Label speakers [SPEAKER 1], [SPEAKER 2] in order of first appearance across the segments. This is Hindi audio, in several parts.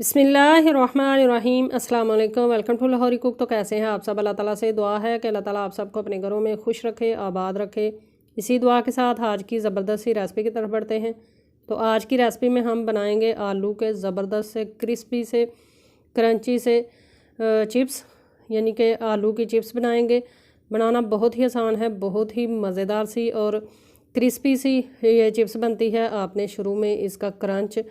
[SPEAKER 1] बिस्मिल्लाहिर्रहमानिर्रहीम अस्सलाम वालेकुम। Welcome to Lahori cook. तो कैसे हैं आप सब? अल्लाह ताला से दुआ है कि अल्लाह ताला आप सबको अपने घरों में खुश रखे, आबाद रखे। इसी दुआ के साथ आज की ज़बरदस्त सी रेसिपी की तरफ बढ़ते हैं। तो आज की रेसिपी में हम बनाएंगे आलू के ज़बरदस्त से क्रिस्पी से क्रंची से चिप्स, यानी कि आलू की चिप्स बनाएंगे। बनाना बहुत ही आसान है, बहुत ही मज़ेदार सी और क्रिस्पी सी ये चिप्स बनती है। आपने शुरू में इसका क्रंच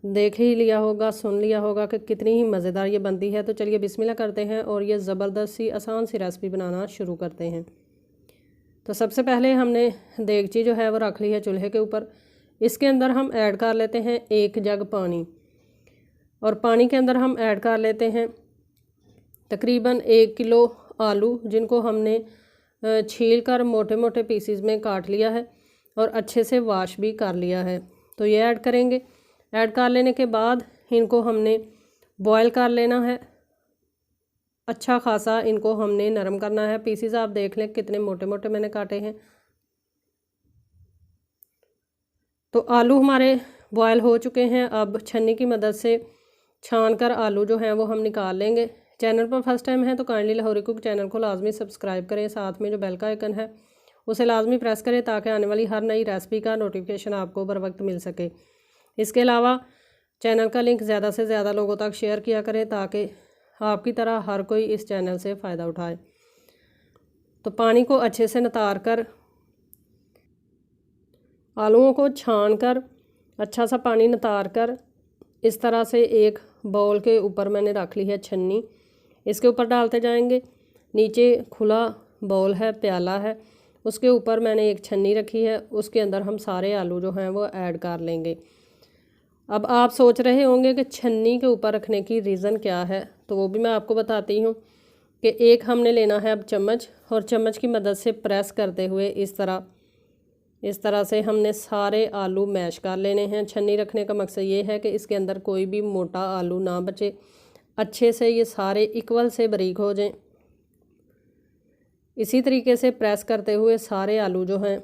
[SPEAKER 1] देख ही लिया होगा, सुन लिया होगा कि कितनी ही मज़ेदार ये बनती है। तो चलिए बिस्मिल्लाह करते हैं और ये ज़बरदस्त सी आसान सी रेसिपी बनाना शुरू करते हैं। तो सबसे पहले हमने देगची जो है वो रख ली है चूल्हे के ऊपर। इसके अंदर हम ऐड कर लेते हैं 1 जग पानी, और पानी के अंदर हम ऐड कर लेते हैं तकरीबन 1 किलो आलू, जिनको हमने छील कर मोटे मोटे पीसीज में काट लिया है और अच्छे से वॉश भी कर लिया है। तो ये ऐड करेंगे। ऐड कर लेने के बाद इनको हमने बॉयल कर लेना है। अच्छा खासा इनको हमने नरम करना है। पीसीज आप देख लें कितने मोटे मोटे मैंने काटे हैं। तो आलू हमारे बॉयल हो चुके हैं। अब छन्नी की मदद से छान कर आलू जो हैं वो हम निकाल लेंगे। चैनल पर फर्स्ट टाइम है तो काइंडली लाहौरी कुक चैनल को लाजमी सब्सक्राइब करें। साथ में जो बेल का आइकन है उसे लाजमी प्रेस करें ताकि आने वाली हर नई रेसिपी का नोटिफिकेशन आपको बर वक्त मिल सके। इसके अलावा चैनल का लिंक ज़्यादा से ज़्यादा लोगों तक शेयर किया करें ताकि आपकी तरह हर कोई इस चैनल से फ़ायदा उठाए। तो पानी को अच्छे से नितार कर आलूओं को छान कर अच्छा सा पानी नितार कर इस तरह से एक बाउल के ऊपर मैंने रख ली है छन्नी। इसके ऊपर डालते जाएंगे। नीचे खुला बाउल है, प्याला है, उसके ऊपर मैंने एक छन्नी रखी है। उसके अंदर हम सारे आलू जो हैं वो ऐड कर लेंगे। अब आप सोच रहे होंगे कि छन्नी के ऊपर रखने की रीज़न क्या है, तो वो भी मैं आपको बताती हूँ कि एक हमने लेना है अब चम्मच, और चम्मच की मदद से प्रेस करते हुए इस तरह से हमने सारे आलू मैश कर लेने हैं। छन्नी रखने का मकसद ये है कि इसके अंदर कोई भी मोटा आलू ना बचे, अच्छे से ये सारे इक्वल से बारीक हो जाएं। इसी तरीके से प्रेस करते हुए सारे आलू जो हैं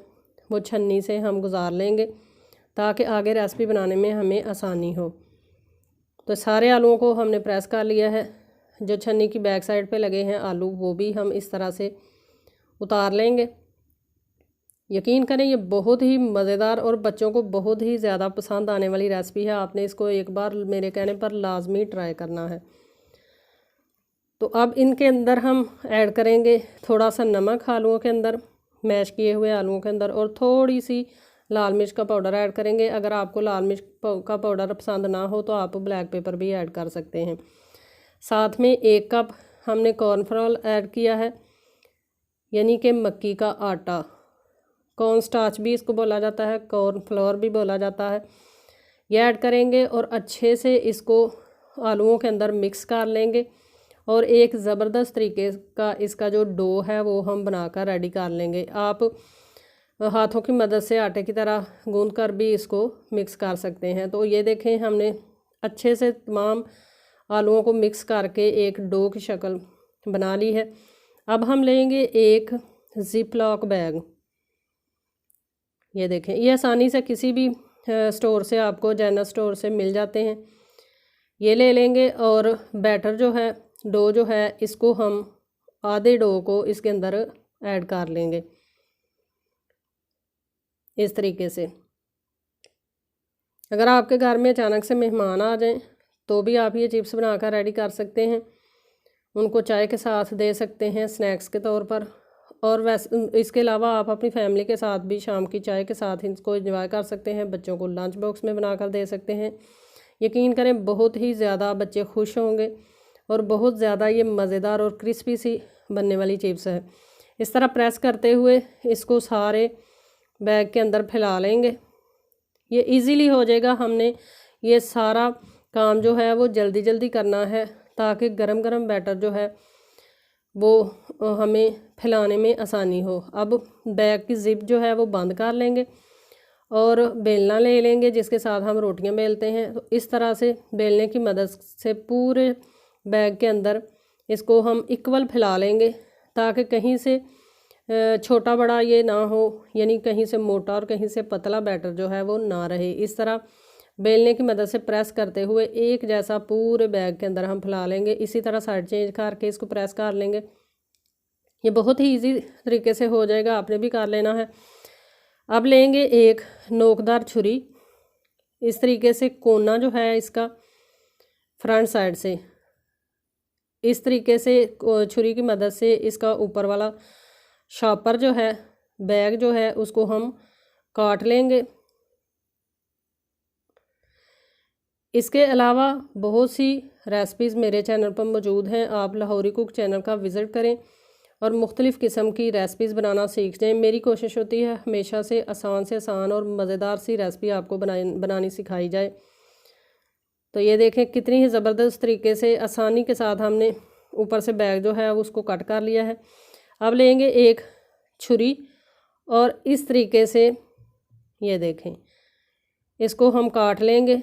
[SPEAKER 1] वो छन्नी से हम गुजार लेंगे ताकि आगे रेसिपी बनाने में हमें आसानी हो। तो सारे आलूओं को हमने प्रेस कर लिया है। जो छन्नी की बैक साइड पे लगे हैं आलू वो भी हम इस तरह से उतार लेंगे। यकीन करें ये बहुत ही मज़ेदार और बच्चों को बहुत ही ज़्यादा पसंद आने वाली रेसिपी है। आपने इसको एक बार मेरे कहने पर लाजमी ट्राई करना है। तो अब इनके अंदर हम ऐड करेंगे थोड़ा सा नमक आलूओं के अंदर, मैश किए हुए आलूओं के अंदर, और थोड़ी सी लाल मिर्च का पाउडर ऐड करेंगे। अगर आपको लाल मिर्च का पाउडर पसंद ना हो तो आप ब्लैक पेपर भी ऐड कर सकते हैं। साथ में 1 कप हमने कॉर्नफ्लोर ऐड किया है, यानी कि मक्की का आटा। कॉर्न स्टार्च भी इसको बोला जाता है, कॉर्नफ्लोर भी बोला जाता है। ये ऐड करेंगे और अच्छे से इसको आलूओं के अंदर मिक्स कर लेंगे और एक ज़बरदस्त तरीके का इसका जो डो है वो हम बनाकर रेडी कर लेंगे। आप हाथों की मदद से आटे की तरह गूंद कर भी इसको मिक्स कर सकते हैं। तो ये देखें हमने अच्छे से तमाम आलूओं को मिक्स करके एक डो की शक्ल बना ली है। अब हम लेंगे एक जिप लॉक बैग। ये देखें, ये आसानी से किसी भी स्टोर से, आपको जनरल स्टोर से मिल जाते हैं। ये ले लेंगे और बैटर जो है, डो जो है, इसको हम आधे डो को इसके अंदर ऐड कर लेंगे इस तरीके से। अगर आपके घर में अचानक से मेहमान आ जाएं तो भी आप ये चिप्स बनाकर रेडी कर सकते हैं। उनको चाय के साथ दे सकते हैं स्नैक्स के तौर पर, और वैसे इसके अलावा आप अपनी फैमिली के साथ भी शाम की चाय के साथ इसको एंजॉय कर सकते हैं। बच्चों को लंच बॉक्स में बनाकर दे सकते हैं। यकीन करें बहुत ही ज़्यादा बच्चे खुश होंगे और बहुत ज़्यादा ये मज़ेदार और क्रिस्पी सी बनने वाली चिप्स है। इस तरह प्रेस करते हुए इसको सारे बैग के अंदर फैला लेंगे। ये इजीली हो जाएगा। हमने ये सारा काम जो है वो जल्दी जल्दी करना है ताकि गरम गरम बैटर जो है वो हमें फैलाने में आसानी हो। अब बैग की ज़िप जो है वो बंद कर लेंगे और बेलना ले लेंगे जिसके साथ हम रोटियां बेलते हैं। तो इस तरह से बेलने की मदद से पूरे बैग के अंदर इसको हम इक्वल फैला लेंगे ताकि कहीं से छोटा बड़ा ये ना हो, यानी कहीं से मोटा और कहीं से पतला बैटर जो है वो ना रहे। इस तरह बेलने की मदद से प्रेस करते हुए एक जैसा पूरे बैग के अंदर हम फैला लेंगे। इसी तरह साइड चेंज करके इसको प्रेस कर लेंगे। ये बहुत ही इजी तरीके से हो जाएगा, आपने भी कर लेना है। अब लेंगे एक नोकदार छुरी, इस तरीके से कोना जो है इसका फ्रंट साइड से इस तरीके से छुरी की मदद से इसका ऊपर वाला शॉपर जो है, बैग जो है, उसको हम काट लेंगे। इसके अलावा बहुत सी रेसिपीज़ मेरे चैनल पर मौजूद हैं। आप लाहौरी कुक चैनल का विज़िट करें और मुख्तलिफ़ किस्म की रेसिपीज़ बनाना सीख जाएं। मेरी कोशिश होती है हमेशा से आसान और मज़ेदार सी रेसिपी आपको बनानी सिखाई जाए। तो ये देखें कितनी ही ज़बरदस्त तरीके से आसानी के साथ हमने ऊपर से बैग जो है उसको कट कर लिया है। अब लेंगे एक छुरी और इस तरीके से ये देखें इसको हम काट लेंगे,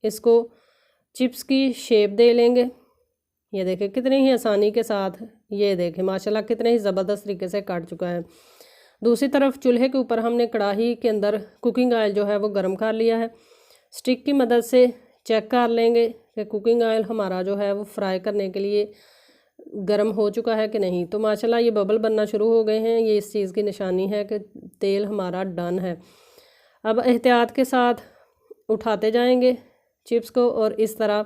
[SPEAKER 1] इसको चिप्स की शेप दे लेंगे। ये देखें कितनी ही आसानी के साथ, ये देखें माशाल्लाह कितने ही ज़बरदस्त तरीके से कट चुका है। दूसरी तरफ चूल्हे के ऊपर हमने कढ़ाई के अंदर कुकिंग ऑयल जो है वो गर्म कर लिया है। स्टिक की मदद से चेक कर लेंगे कि कुकिंग ऑयल हमारा जो है वो फ्राई करने के लिए गर्म हो चुका है कि नहीं। तो माशाल्लाह ये बबल बनना शुरू हो गए हैं, ये इस चीज़ की निशानी है कि तेल हमारा डन है। अब एहतियात के साथ उठाते जाएंगे चिप्स को और इस तरह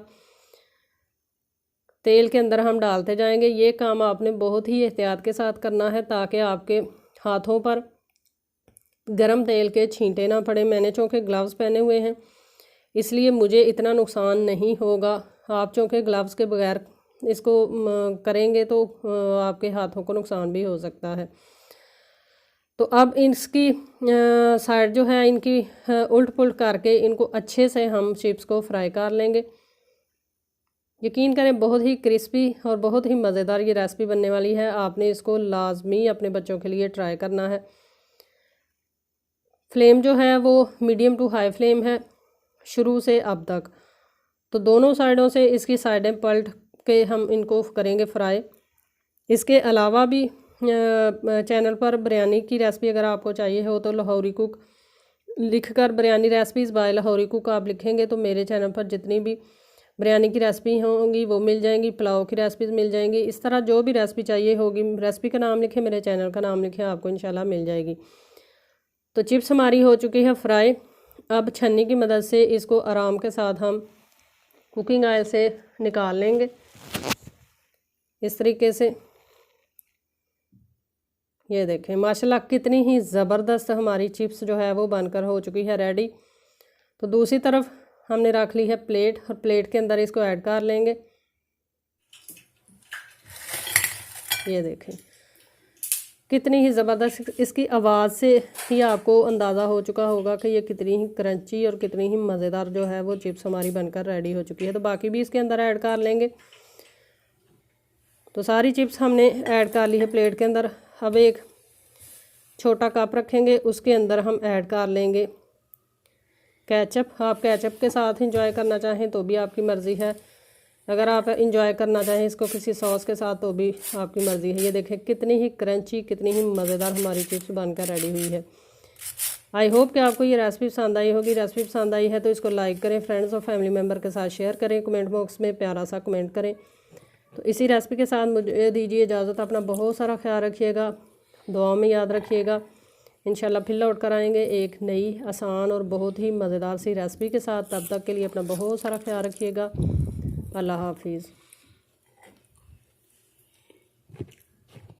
[SPEAKER 1] तेल के अंदर हम डालते जाएंगे। ये काम आपने बहुत ही एहतियात के साथ करना है ताकि आपके हाथों पर गरम तेल के छींटे ना पड़े। मैंने चूँकि ग्लव्स पहने हुए हैं इसलिए मुझे इतना नुकसान नहीं होगा। आप चूँकि ग्लव्स के बगैर इसको करेंगे तो आपके हाथों को नुकसान भी हो सकता है। तो अब इसकी साइड जो है इनकी उल्ट पुल्ट करके इनको अच्छे से हम चिप्स को फ्राई कर लेंगे। यकीन करें बहुत ही क्रिस्पी और बहुत ही मज़ेदार ये रेसिपी बनने वाली है। आपने इसको लाजमी अपने बच्चों के लिए ट्राई करना है। फ्लेम जो है वो मीडियम टू हाई फ्लेम है शुरू से अब तक। तो दोनों साइडों से इसकी साइडें पलट के हम इनको करेंगे फ्राई। इसके अलावा भी चैनल पर बिरयानी की रेसिपी अगर आपको चाहिए हो तो लाहौरी कुक लिखकर biryani recipes by Lahori cook आप लिखेंगे तो मेरे चैनल पर जितनी भी बिरयानी की रेसिपी होंगी वो मिल जाएंगी, पुलाव की रेसिपीज़ मिल जाएंगी। इस तरह जो भी रेसिपी चाहिए होगी, रेसिपी का नाम लिखें, मेरे चैनल का नाम लिखें, आपको इंशाल्लाह मिल जाएगी। तो चिप्स हमारी हो चुकी है फ्राई। अब छन्नी की मदद से इसको आराम के साथ हम कुकिंग ऑयल से निकाल लेंगे इस तरीके से। ये देखें माशाल्लाह कितनी ही ज़बरदस्त हमारी चिप्स जो है वो बनकर हो चुकी है रेडी। तो दूसरी तरफ हमने रख ली है प्लेट और प्लेट के अंदर इसको ऐड कर लेंगे। ये देखें कितनी ही ज़बरदस्त, इसकी आवाज़ से ही आपको अंदाज़ा हो चुका होगा कि ये कितनी ही क्रंची और कितनी ही मज़ेदार जो है वो चिप्स हमारी बनकर रेडी हो चुकी है। तो बाकी भी इसके अंदर ऐड कर लेंगे। तो सारी चिप्स हमने ऐड कर ली है प्लेट के अंदर। अब एक छोटा कप रखेंगे, उसके अंदर हम ऐड कर लेंगे केचप। आप केचप के साथ इंजॉय करना चाहें तो भी आपकी मर्ज़ी है, अगर आप इंजॉय करना चाहें इसको किसी सॉस के साथ तो भी आपकी मर्ज़ी है। ये देखें कितनी ही क्रंची, कितनी ही मज़ेदार हमारी चिप्स बनकर रेडी हुई है। आई होप कि आपको ये रेसिपी पसंद आई होगी। रेसिपी पसंद आई है तो इसको लाइक करें, फ्रेंड्स और फैमिली मेम्बर के साथ शेयर करें, कमेंट बॉक्स में प्यारा सा कमेंट करें। तो इसी रेसिपी के साथ मुझे दीजिए इजाज़त। अपना बहुत सारा ख्याल रखिएगा, दुआ में याद रखिएगा। इंशाल्लाह फिर लौट कर आएंगे एक नई आसान और बहुत ही मज़ेदार सी रेसिपी के साथ। तब तक के लिए अपना बहुत सारा ख्याल रखिएगा। अल्लाह हाफिज़।